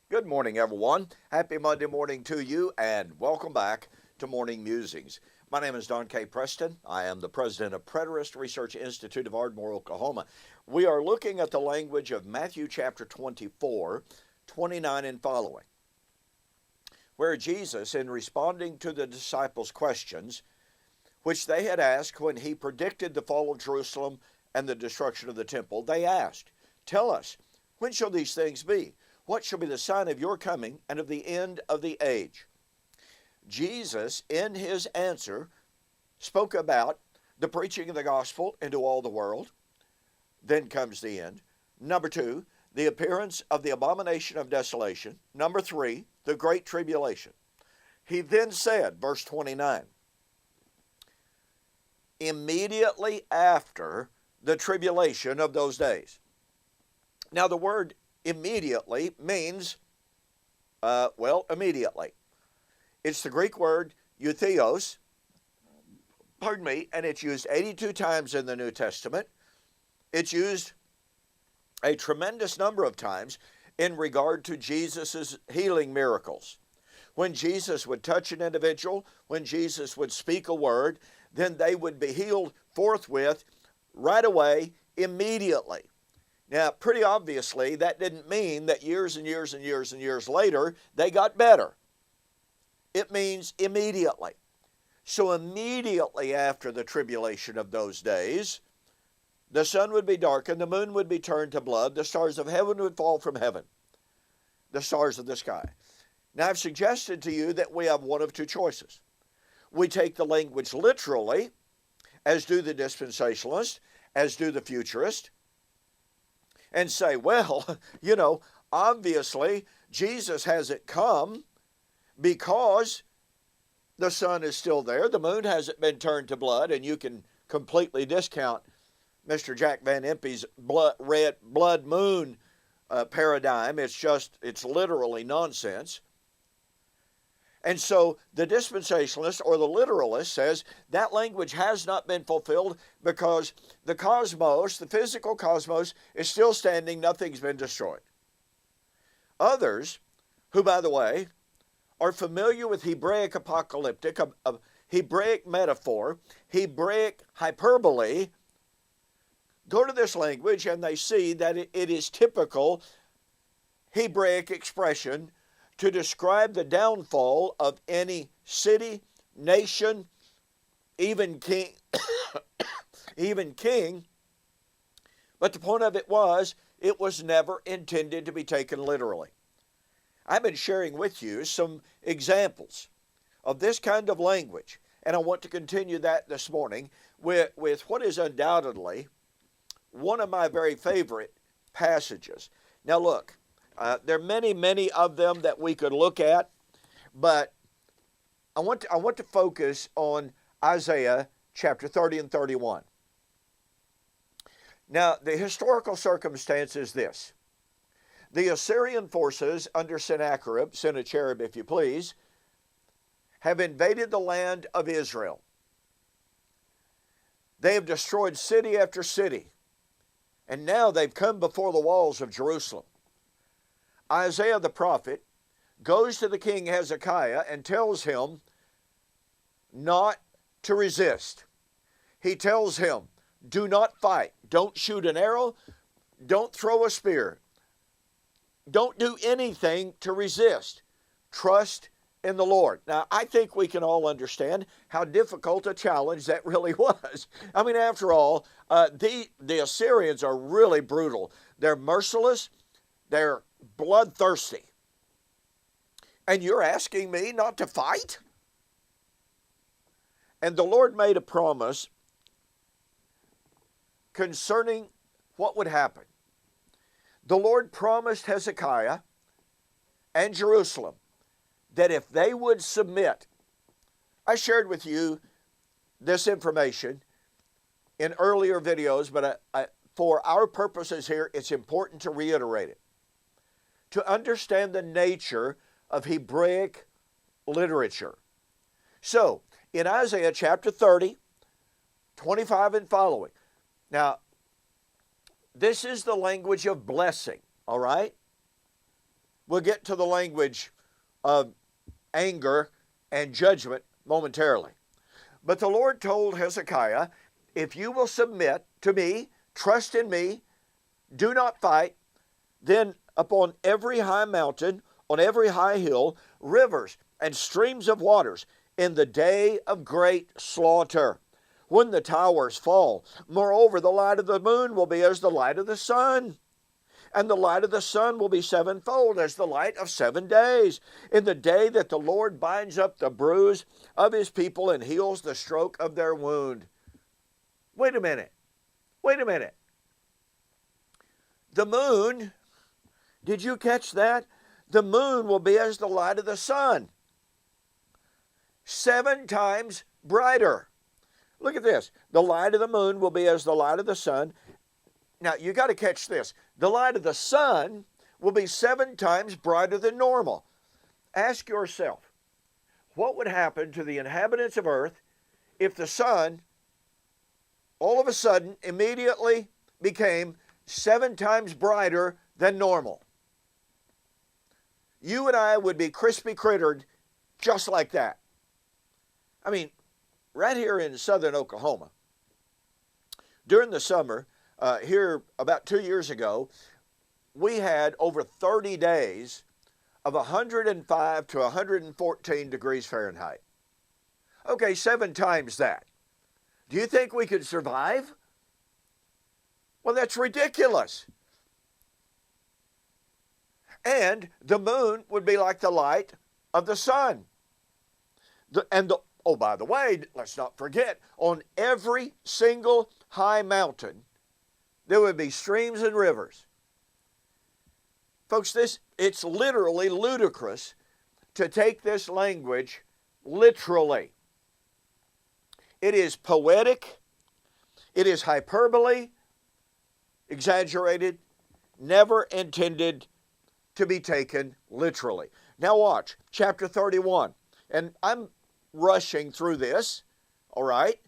Good morning, everyone. Happy Monday morning to you, and welcome back to Morning Musings. My name is Don K. Preston. I am the president of Preterist Research Institute of Ardmore, Oklahoma. We are looking at the language of Matthew chapter 24, 29 and following, where Jesus, in responding to the disciples' questions, which they had asked when he predicted the fall of Jerusalem and the destruction of the temple, they asked, "Tell us, when shall these things be? What shall be the sign of your coming and of the end of the age?" Jesus, in his answer, spoke about the preaching of the gospel into all the world. Then comes the end. Number two, the appearance of the abomination of desolation. Number three, the great tribulation. He then said, verse 29, immediately after the tribulation of those days. Now, the word immediately means, immediately. It's the Greek word eutheos, and it's used 82 times in the New Testament. It's used a tremendous number of times in regard to Jesus' healing miracles. When Jesus would touch an individual, when Jesus would speak a word, then they would be healed forthwith, right away, immediately. Now, pretty obviously, that didn't mean that years and years and years and years later, they got better. It means immediately. So immediately after the tribulation of those days, the sun would be darkened, the moon would be turned to blood, the stars of heaven would fall from heaven, the stars of the sky. Now, I've suggested to you that we have one of two choices. We take the language literally, as do the dispensationalists, as do the futurists, and say, well, obviously Jesus hasn't come because the sun is still there, the moon hasn't been turned to blood, and you can completely discount Mr. Jack Van Impe's blood moon paradigm. It's literally nonsense. And so the dispensationalist or the literalist says that language has not been fulfilled because the cosmos, the physical cosmos, is still standing, nothing's been destroyed. Others, who, by the way, are familiar with Hebraic apocalyptic, Hebraic metaphor, Hebraic hyperbole, go to this language and they see that it is typical Hebraic expression to describe the downfall of any city, nation, even king, But the point of it was never intended to be taken literally. I've been sharing with you some examples of this kind of language, and I want to continue that this morning with what is undoubtedly one of my very favorite passages. Now look, there are many, many of them that we could look at, but I want to focus on Isaiah chapter 30 and 31. Now, the historical circumstance is this. The Assyrian forces under Sennacherib, if you please, have invaded the land of Israel. They have destroyed city after city, and now they've come before the walls of Jerusalem. Isaiah the prophet goes to the king Hezekiah and tells him not to resist. He tells him, do not fight. Don't shoot an arrow. Don't throw a spear. Don't do anything to resist. Trust in the Lord. Now, I think we can all understand how difficult a challenge that really was. I mean, after all, the Assyrians are really brutal. They're merciless. They're bloodthirsty. And you're asking me not to fight? And the Lord made a promise concerning what would happen. The Lord promised Hezekiah and Jerusalem that if they would submit, I shared with you this information in earlier videos, but for our purposes here, it's important to reiterate it. To understand the nature of Hebraic literature. So, in Isaiah chapter 30, 25 and following. Now, this is the language of blessing, all right? We'll get to the language of anger and judgment momentarily. But the Lord told Hezekiah, if you will submit to me, trust in me, do not fight, then upon every high mountain, on every high hill, rivers and streams of waters, in the day of great slaughter, when the towers fall. Moreover, the light of the moon will be as the light of the sun, and the light of the sun will be sevenfold as the light of 7 days, in the day that the Lord binds up the bruise of his people and heals the stroke of their wound. Wait a minute. Wait a minute. The moon, did you catch that? The moon will be as the light of the sun, 7 times brighter. Look at this. The light of the moon will be as the light of the sun. Now, you got to catch this. The light of the sun will be 7 times brighter than normal. Ask yourself, what would happen to the inhabitants of earth if the sun all of a sudden immediately became 7 times brighter than normal? You and I would be crispy crittered just like that. I mean, right here in southern Oklahoma, during the summer, here about 2 years ago, we had over 30 days of 105 to 114 degrees Fahrenheit. Okay, 7 times that. Do you think we could survive? Well, that's ridiculous. And the moon would be like the light of the sun. Oh, by the way, let's not forget, on every single high mountain, there would be streams and rivers. Folks, it's literally ludicrous to take this language literally. It is poetic, it is hyperbole, exaggerated, never intended to be taken literally. Now watch, chapter 31. And I'm rushing through this, all right?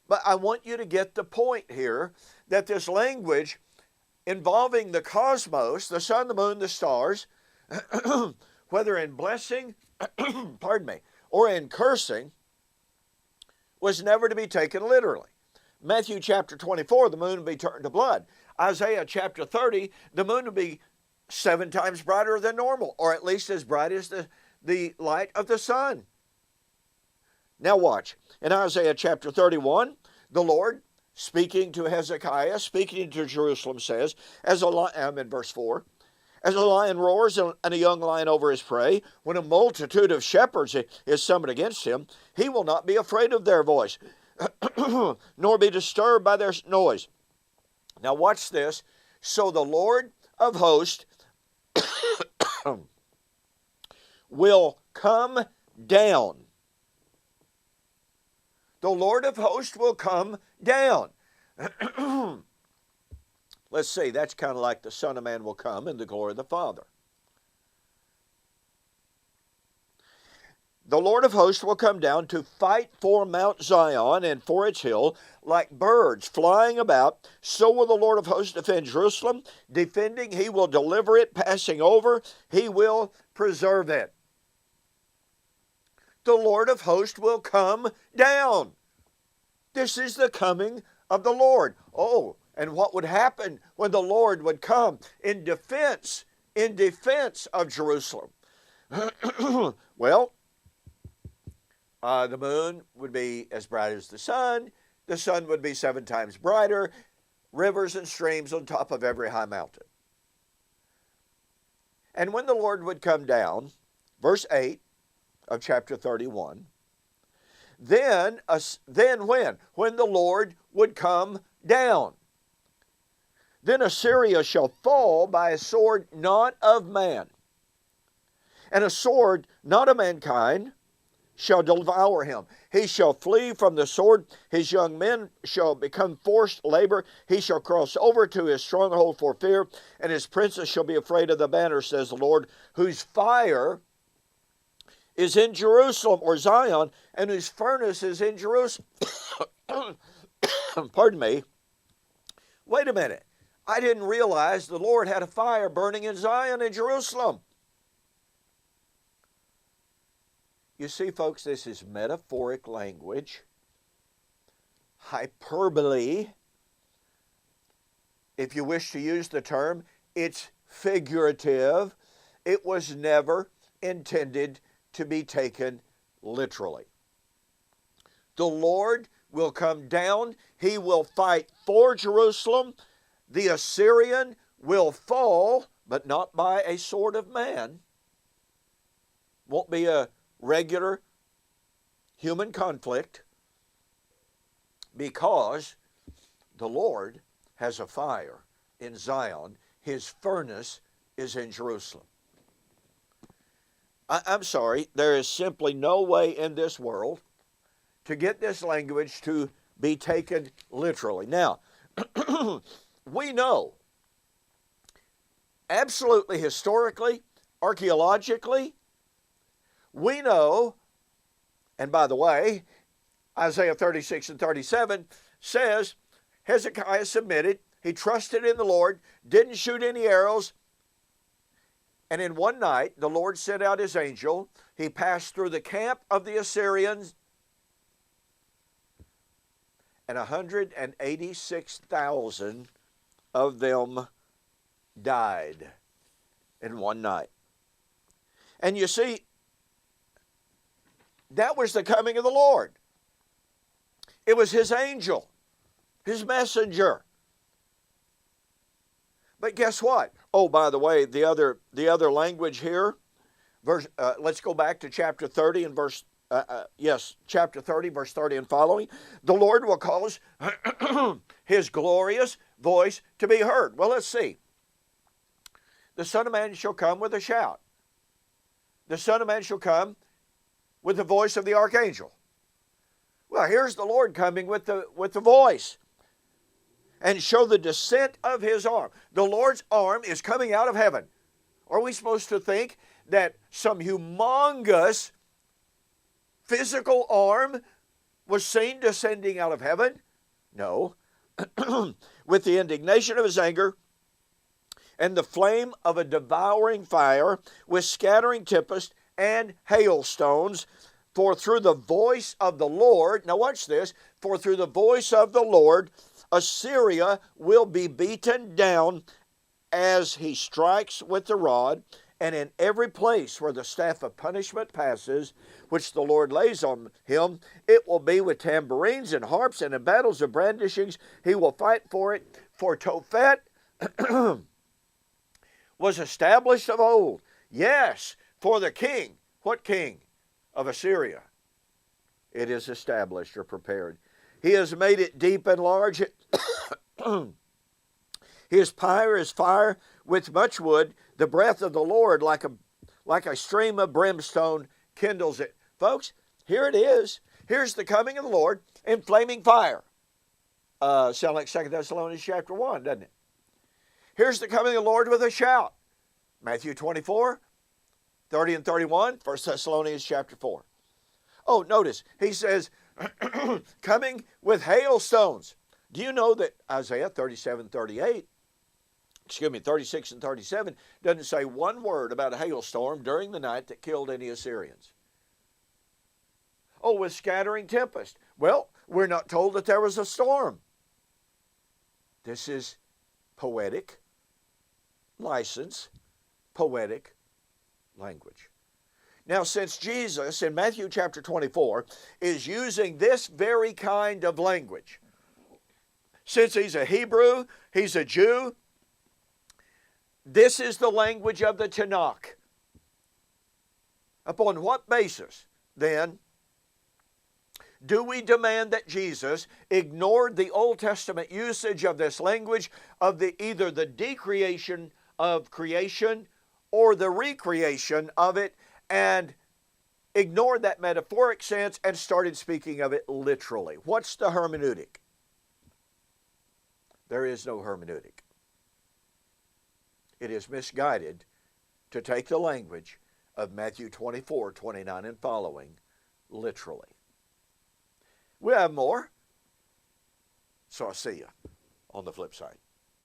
But I want you to get the point here that this language involving the cosmos, the sun, the moon, the stars, whether in blessing, pardon me, or in cursing, was never to be taken literally. Matthew chapter 24, the moon will be turned to blood. Isaiah chapter 30, the moon will be 7 times brighter than normal, or at least as bright as the light of the sun. Now watch. In Isaiah chapter 31, the Lord, speaking to Hezekiah, speaking to Jerusalem, says, I'm in verse 4, as a lion roars and a young lion over his prey, when a multitude of shepherds is summoned against him, he will not be afraid of their voice, nor be disturbed by their noise. Now watch this. So the Lord of hosts will come down. The Lord of hosts will come down. Let's see, that's kind of like the Son of Man will come in the glory of the Father. The Lord of hosts will come down to fight for Mount Zion and for its hill, like birds flying about. So will the Lord of hosts defend Jerusalem. Defending, he will deliver it. Passing over, he will preserve it. The Lord of hosts will come down. This is the coming of the Lord. Oh, and what would happen when the Lord would come in defense of Jerusalem? Well, the moon would be as bright as the sun. The sun would be 7 times brighter. Rivers and streams on top of every high mountain. And when the Lord would come down, verse 8 of chapter 31, then when? When the Lord would come down. Then Assyria shall fall by a sword not of man, and a sword not of mankind shall devour him. He shall flee from the sword. His young men shall become forced labor. He shall cross over to his stronghold for fear, and his princes shall be afraid of the banner, says the Lord, whose fire is in Jerusalem, or Zion, and whose furnace is in Jerusalem. Pardon me. Wait a minute. I didn't realize the Lord had a fire burning in Zion and Jerusalem. You see, folks, this is metaphoric language, hyperbole. If you wish to use the term, it's figurative. It was never intended to be taken literally. The Lord will come down. He will fight for Jerusalem. The Assyrian will fall, but not by a sword of man. Won't be a regular human conflict, because the Lord has a fire in Zion. His furnace is in Jerusalem. I'm sorry, there is simply no way in this world to get this language to be taken literally. Now, we know, absolutely historically, archaeologically, we know, and by the way, Isaiah 36 and 37 says Hezekiah submitted, he trusted in the Lord, didn't shoot any arrows, and in one night the Lord sent out his angel. He passed through the camp of the Assyrians, and 186,000 of them died in one night. And you see, that was the coming of the Lord. It was his angel, his messenger. But guess what? Oh, by the way, the other language here, let's go back to chapter 30 and chapter 30, verse 30 and following. The Lord will cause his glorious voice to be heard. Well, let's see. The Son of Man shall come with a shout. The Son of Man shall come with the voice of the archangel. Well, here's the Lord coming with the voice, and show the descent of his arm. The Lord's arm is coming out of heaven. Are we supposed to think that some humongous physical arm was seen descending out of heaven? No. With the indignation of his anger and the flame of a devouring fire, with scattering tempest and hailstones, for through the voice of the Lord, now watch this, for through the voice of the Lord, Assyria will be beaten down as he strikes with the rod, and in every place where the staff of punishment passes, which the Lord lays on him, it will be with tambourines and harps, and in battles of brandishings he will fight for it. For Tophet was established of old. Yes, for the king. What king? Of Assyria. It is established or prepared. He has made it deep and large. His pyre is fire with much wood. The breath of the Lord, like a stream of brimstone, kindles it. Folks, here it is. Here's the coming of the Lord in flaming fire. Sound like 2 Thessalonians chapter 1, doesn't it? Here's the coming of the Lord with a shout. Matthew 24, 30 and 31, 1 Thessalonians chapter 4. Oh, notice, he says, coming with hailstones. Do you know that Isaiah 36 and 37 doesn't say one word about a hailstorm during the night that killed any Assyrians? Oh, with scattering tempest. Well, we're not told that there was a storm. This is poetic license, poetic language. Now, since Jesus in Matthew chapter 24 is using this very kind of language, since he's a Hebrew, he's a Jew, this is the language of the Tanakh. Upon what basis, then, do we demand that Jesus ignored the Old Testament usage of this language of either the decreation of creation or the recreation of it, and ignored that metaphoric sense and started speaking of it literally? What's the hermeneutic? There is no hermeneutic. It is misguided to take the language of Matthew 24, 29 and following literally. We'll have more, so I'll see you on the flip side.